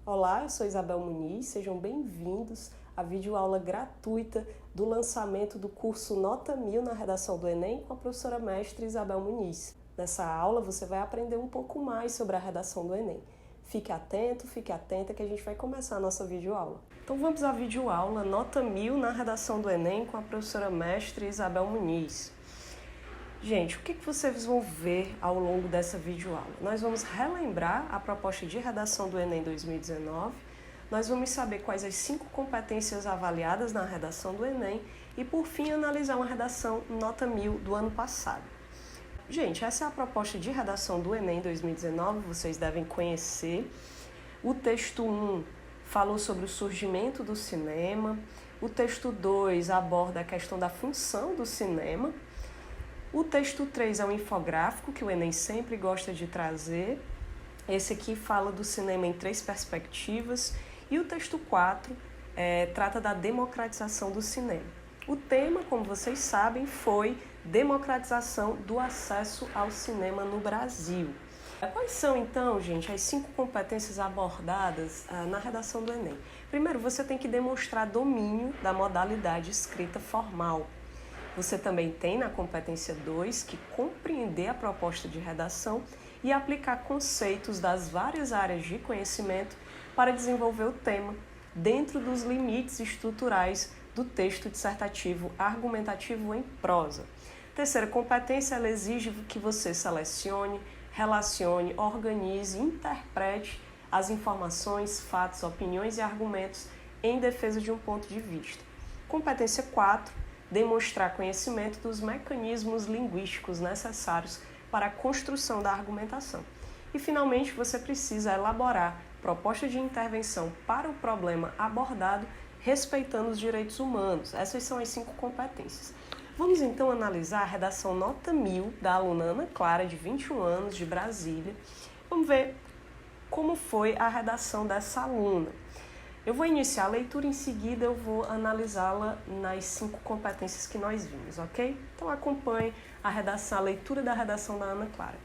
Olá, eu sou Isabel Muniz, sejam bem-vindos à videoaula gratuita do lançamento do curso Nota 1000 na redação do Enem com a professora mestre Isabel Muniz. Nessa aula você vai aprender um pouco mais sobre a redação do Enem. Fique atento, fique atenta que a gente vai começar a nossa videoaula. Então vamos à videoaula Nota 1000 na redação do Enem com a professora mestre Isabel Muniz. Gente, o que vocês vão ver ao longo dessa videoaula? Nós vamos relembrar a proposta de redação do Enem 2019, nós vamos saber quais as 5 competências avaliadas na redação do Enem e, por fim, analisar uma redação nota 1000 do ano passado. Gente, essa é a proposta de redação do Enem 2019, vocês devem conhecer. O texto 1 falou sobre o surgimento do cinema, o texto 2 aborda a questão da função do cinema. O texto 3 é um infográfico que o Enem sempre gosta de trazer. Esse aqui fala do cinema em 3 perspectivas. E o texto 4 trata da democratização do cinema. O tema, como vocês sabem, foi democratização do acesso ao cinema no Brasil. Quais são, então, gente, as 5 competências abordadas na redação do Enem? Primeiro, você tem que demonstrar domínio da modalidade escrita formal. Você também tem na competência 2 que compreender a proposta de redação e aplicar conceitos das várias áreas de conhecimento para desenvolver o tema dentro dos limites estruturais do texto dissertativo argumentativo em prosa. Terceira competência, ela exige que você selecione, relacione, organize e interprete as informações, fatos, opiniões e argumentos em defesa de um ponto de vista. Competência 4, demonstrar conhecimento dos mecanismos linguísticos necessários para a construção da argumentação. E, finalmente, você precisa elaborar proposta de intervenção para o problema abordado, respeitando os direitos humanos. Essas são as 5 competências. Vamos, então, analisar a redação nota 1000 da aluna Ana Clara, de 21 anos, de Brasília. Vamos ver como foi a redação dessa aluna. Eu vou iniciar a leitura, em seguida eu vou analisá-la nas 5 competências que nós vimos, ok? Então acompanhe a leitura da redação da Ana Clara.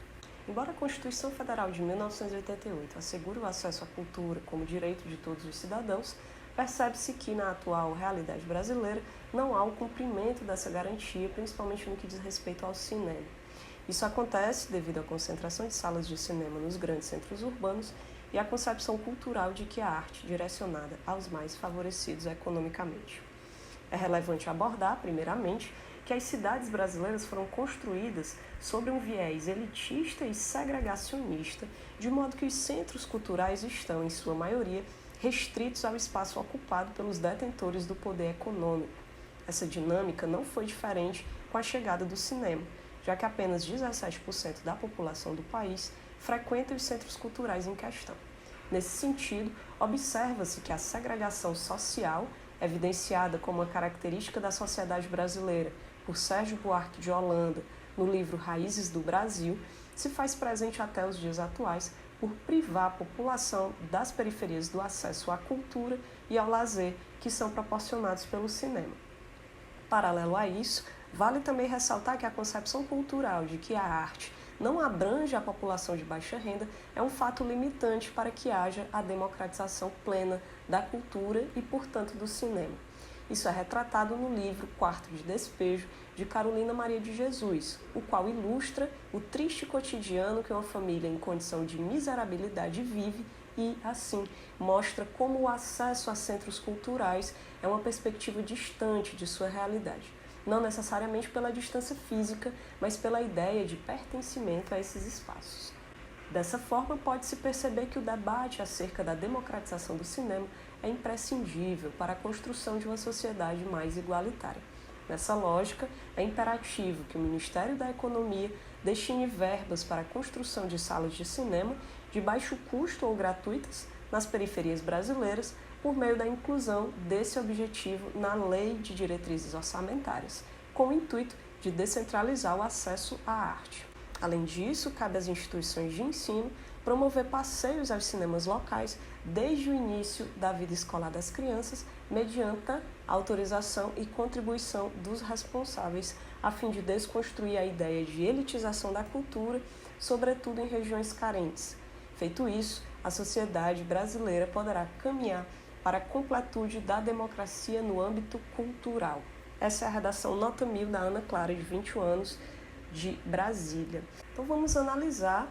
Embora a Constituição Federal de 1988 assegure o acesso à cultura como direito de todos os cidadãos, percebe-se que na atual realidade brasileira não há o cumprimento dessa garantia, principalmente no que diz respeito ao cinema. Isso acontece devido à concentração de salas de cinema nos grandes centros urbanos e a concepção cultural de que a arte direcionada aos mais favorecidos economicamente. É relevante abordar, primeiramente, que as cidades brasileiras foram construídas sobre um viés elitista e segregacionista, de modo que os centros culturais estão, em sua maioria, restritos ao espaço ocupado pelos detentores do poder econômico. Essa dinâmica não foi diferente com a chegada do cinema, já que apenas 17% da população do país frequenta os centros culturais em questão. Nesse sentido, observa-se que a segregação social, evidenciada como uma característica da sociedade brasileira por Sérgio Buarque de Holanda no livro Raízes do Brasil, se faz presente até os dias atuais por privar a população das periferias do acesso à cultura e ao lazer que são proporcionados pelo cinema. Paralelo a isso, vale também ressaltar que a concepção cultural de que a arte não abrange a população de baixa renda é um fato limitante para que haja a democratização plena da cultura e, portanto, do cinema. Isso é retratado no livro Quarto de Despejo, de Carolina Maria de Jesus, o qual ilustra o triste cotidiano que uma família em condição de miserabilidade vive e, assim, mostra como o acesso a centros culturais é uma perspectiva distante de sua realidade. Não necessariamente pela distância física, mas pela ideia de pertencimento a esses espaços. Dessa forma, pode-se perceber que o debate acerca da democratização do cinema é imprescindível para a construção de uma sociedade mais igualitária. Nessa lógica, é imperativo que o Ministério da Economia destine verbas para a construção de salas de cinema de baixo custo ou gratuitas nas periferias brasileiras, por meio da inclusão desse objetivo na Lei de Diretrizes Orçamentárias, com o intuito de descentralizar o acesso à arte. Além disso, cabe às instituições de ensino promover passeios aos cinemas locais desde o início da vida escolar das crianças, mediante a autorização e contribuição dos responsáveis, a fim de desconstruir a ideia de elitização da cultura, sobretudo em regiões carentes. Feito isso, a sociedade brasileira poderá caminhar para a completude da democracia no âmbito cultural. Essa é a redação Nota 1000 da Ana Clara, de 21 anos, de Brasília. Então vamos analisar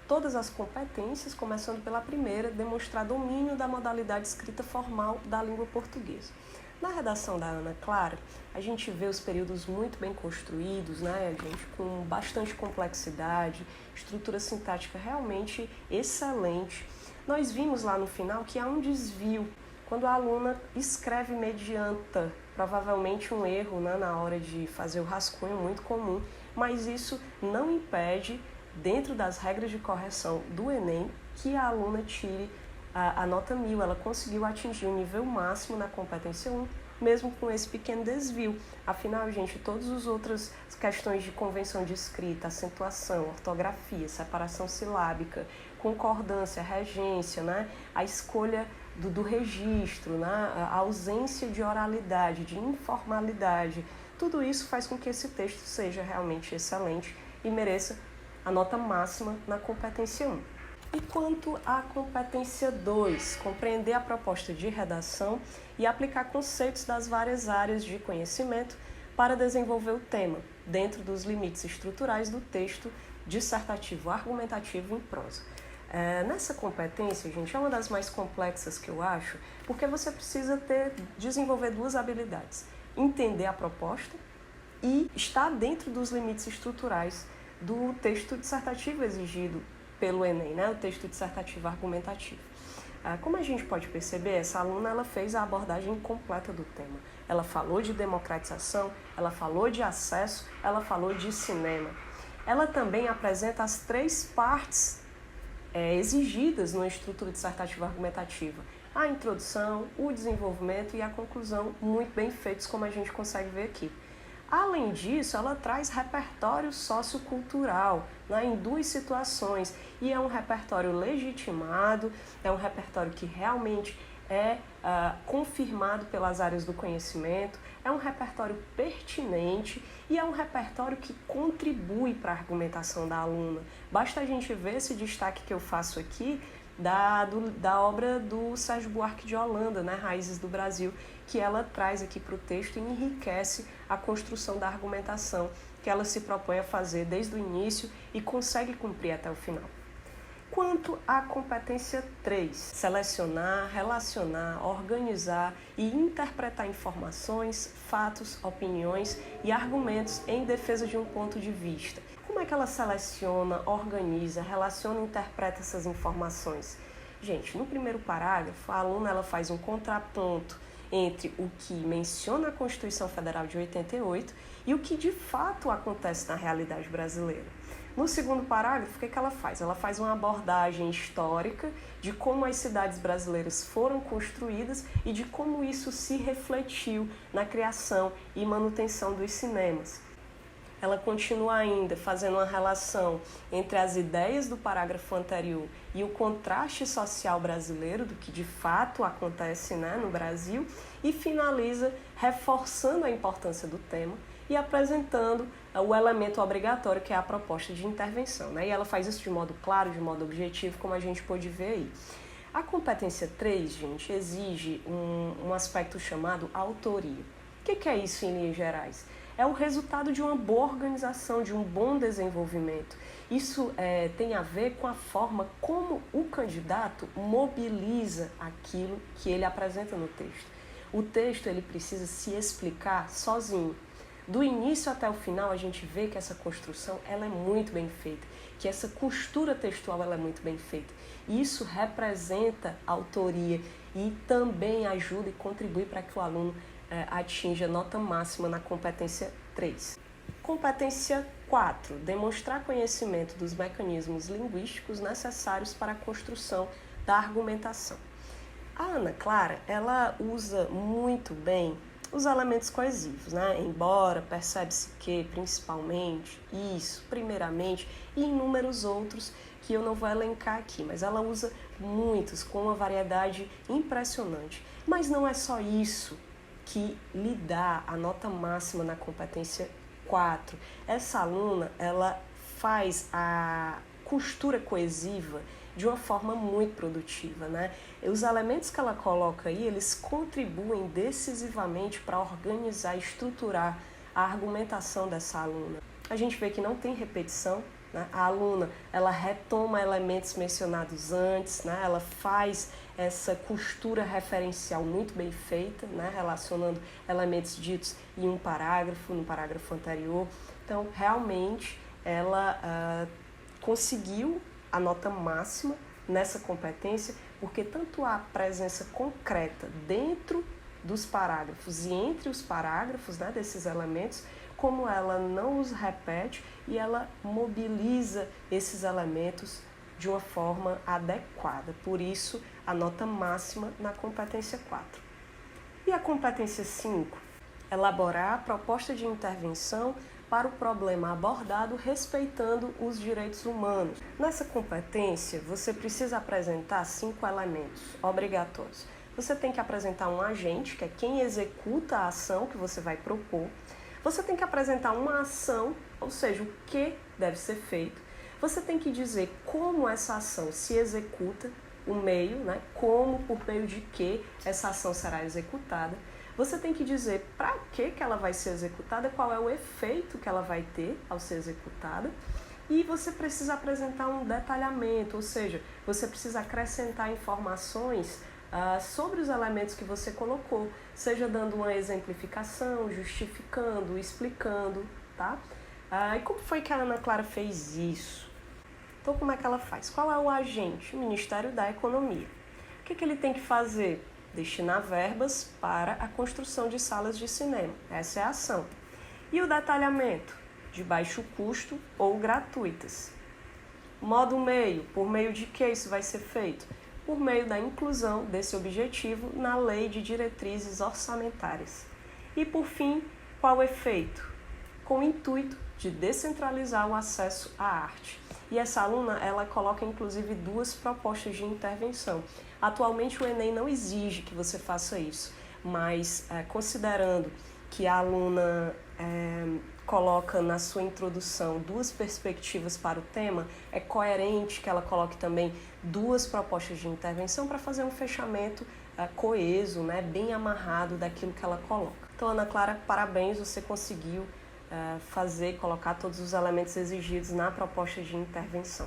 todas as competências, começando pela primeira, demonstrar domínio da modalidade escrita formal da língua portuguesa. Na redação da Ana Clara, a gente vê os períodos muito bem construídos, né, gente, com bastante complexidade, estrutura sintática realmente excelente. Nós vimos lá no final que há um desvio quando a aluna escreve medianta, provavelmente um erro, né, na hora de fazer o rascunho, muito comum, mas isso não impede, dentro das regras de correção do Enem, que a aluna tire a nota 1000, ela conseguiu atingir o nível máximo na competência 1, mesmo com esse pequeno desvio. Afinal, gente, todas as outras questões de convenção de escrita, acentuação, ortografia, separação silábica, concordância, regência, né, a escolha do registro, né, a ausência de oralidade, de informalidade, tudo isso faz com que esse texto seja realmente excelente e mereça a nota máxima na competência 1. E quanto à competência 2, compreender a proposta de redação e aplicar conceitos das várias áreas de conhecimento para desenvolver o tema, dentro dos limites estruturais do texto dissertativo argumentativo em prosa. Nessa competência, gente, é uma das mais complexas que eu acho, porque você precisa desenvolver duas habilidades: entender a proposta e estar dentro dos limites estruturais do texto dissertativo exigido pelo Enem, né? O texto dissertativo argumentativo. Como a gente pode perceber, essa aluna ela fez a abordagem completa do tema. Ela falou de democratização, ela falou de acesso, ela falou de cinema. Ela também apresenta as três partes exigidas numa estrutura dissertativa argumentativa: a introdução, o desenvolvimento e a conclusão, muito bem feitos, como a gente consegue ver aqui. Além disso, ela traz repertório sociocultural, né, em duas situações, e é um repertório legitimado, é um repertório que realmente é confirmado pelas áreas do conhecimento, é um repertório pertinente e é um repertório que contribui para a argumentação da aluna. Basta a gente ver esse destaque que eu faço aqui da obra do Sérgio Buarque de Holanda, né, Raízes do Brasil, que ela traz aqui para o texto e enriquece a construção da argumentação que ela se propõe a fazer desde o início e consegue cumprir até o final. Quanto à competência 3, selecionar, relacionar, organizar e interpretar informações, fatos, opiniões e argumentos em defesa de um ponto de vista. Como é que ela seleciona, organiza, relaciona e interpreta essas informações? Gente, no primeiro parágrafo, a aluna ela faz um contraponto entre o que menciona a Constituição Federal de 88 e o que de fato acontece na realidade brasileira. No segundo parágrafo, o que ela faz? Ela faz uma abordagem histórica de como as cidades brasileiras foram construídas e de como isso se refletiu na criação e manutenção dos cinemas. Ela continua ainda fazendo uma relação entre as ideias do parágrafo anterior e o contraste social brasileiro, do que de fato acontece, né, no Brasil, e finaliza reforçando a importância do tema e apresentando o elemento obrigatório, que é a proposta de intervenção, né? E ela faz isso de modo claro, de modo objetivo, como a gente pôde ver aí. A competência 3, gente, exige um aspecto chamado autoria. O que é isso em linhas gerais? É o resultado de uma boa organização, de um bom desenvolvimento. Isso tem a ver com a forma como o candidato mobiliza aquilo que ele apresenta no texto. O texto ele precisa se explicar sozinho. Do início até o final, a gente vê que essa construção ela é muito bem feita, que essa costura textual ela é muito bem feita. Isso representa autoria e também ajuda e contribui para que o aluno atinja nota máxima na competência 3. Competência 4. Demonstrar conhecimento dos mecanismos linguísticos necessários para a construção da argumentação. A Ana Clara, ela usa muito bem os elementos coesivos, né? Embora, percebe-se que, principalmente, isso, primeiramente, e inúmeros outros que eu não vou elencar aqui, mas ela usa muitos, com uma variedade impressionante. Mas não é só isso que lhe dá a nota máxima na competência 4. Essa aluna, ela faz a costura coesiva de uma forma muito produtiva, né? E os elementos que ela coloca aí, eles contribuem decisivamente para organizar e estruturar a argumentação dessa aluna. A gente vê que não tem repetição, né? A aluna, ela retoma elementos mencionados antes, né? Ela faz essa costura referencial muito bem feita, né? Relacionando elementos ditos em um parágrafo, no parágrafo anterior. Então, realmente, ela conseguiu a nota máxima nessa competência, porque tanto a presença concreta dentro dos parágrafos e entre os parágrafos, né, desses elementos, como ela não os repete e ela mobiliza esses elementos de uma forma adequada. Por isso, a nota máxima na competência 4. E a competência 5? Elaborar a proposta de intervenção para o problema abordado respeitando os direitos humanos. Nessa competência, você precisa apresentar 5 elementos obrigatórios. Você tem que apresentar um agente, que é quem executa a ação que você vai propor. Você tem que apresentar uma ação, ou seja, o que deve ser feito. Você tem que dizer como essa ação se executa, o meio, né? Como, por meio de que essa ação será executada. Você tem que dizer para que ela vai ser executada, qual é o efeito que ela vai ter ao ser executada. E você precisa apresentar um detalhamento, ou seja, você precisa acrescentar informações sobre os elementos que você colocou, seja dando uma exemplificação, justificando, explicando, tá? E como foi que a Ana Clara fez isso? Então, como é que ela faz? Qual é o agente? O Ministério da Economia. O que ele tem que fazer? Destinar verbas para a construção de salas de cinema. Essa é a ação. E o detalhamento? De baixo custo ou gratuitas. Modo meio. Por meio de que isso vai ser feito? Por meio da inclusão desse objetivo na Lei de Diretrizes Orçamentárias. E, por fim, qual o efeito? Com o intuito de descentralizar o acesso à arte. E essa aluna, ela coloca inclusive 2 propostas de intervenção. Atualmente o Enem não exige que você faça isso, mas considerando que a aluna coloca na sua introdução 2 perspectivas para o tema, é coerente que ela coloque também 2 propostas de intervenção para fazer um fechamento coeso, né, bem amarrado daquilo que ela coloca. Então, Ana Clara, parabéns, você conseguiu colocar todos os elementos exigidos na proposta de intervenção.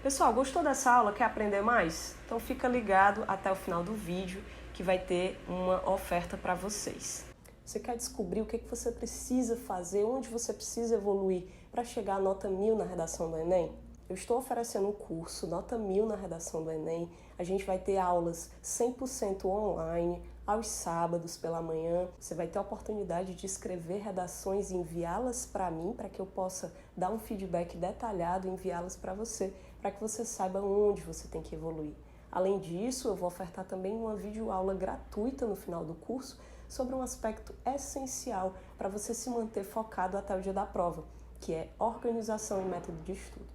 Pessoal, gostou dessa aula? Quer aprender mais? Então fica ligado até o final do vídeo que vai ter uma oferta para vocês. Você quer descobrir o que você precisa fazer, onde você precisa evoluir para chegar à nota 1000 na redação do Enem? Eu estou oferecendo um curso, nota 1000 na redação do Enem. A gente vai ter aulas 100% online, aos sábados pela manhã. Você vai ter a oportunidade de escrever redações e enviá-las para mim, para que eu possa dar um feedback detalhado e enviá-las para você, para que você saiba onde você tem que evoluir. Além disso, eu vou ofertar também uma videoaula gratuita no final do curso sobre um aspecto essencial para você se manter focado até o dia da prova, que é organização e método de estudo.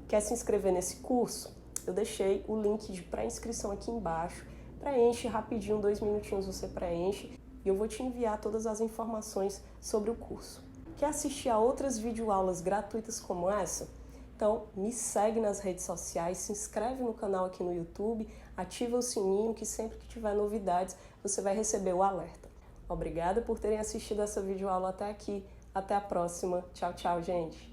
Quer se inscrever nesse curso? Eu deixei o link de pré-inscrição aqui embaixo. Preenche rapidinho, 2 minutinhos você preenche e eu vou te enviar todas as informações sobre o curso. Quer assistir a outras videoaulas gratuitas como essa? Então me segue nas redes sociais, se inscreve no canal aqui no YouTube, ativa o sininho que sempre que tiver novidades você vai receber o alerta. Obrigada por terem assistido essa videoaula até aqui. Até a próxima. Tchau, tchau, gente!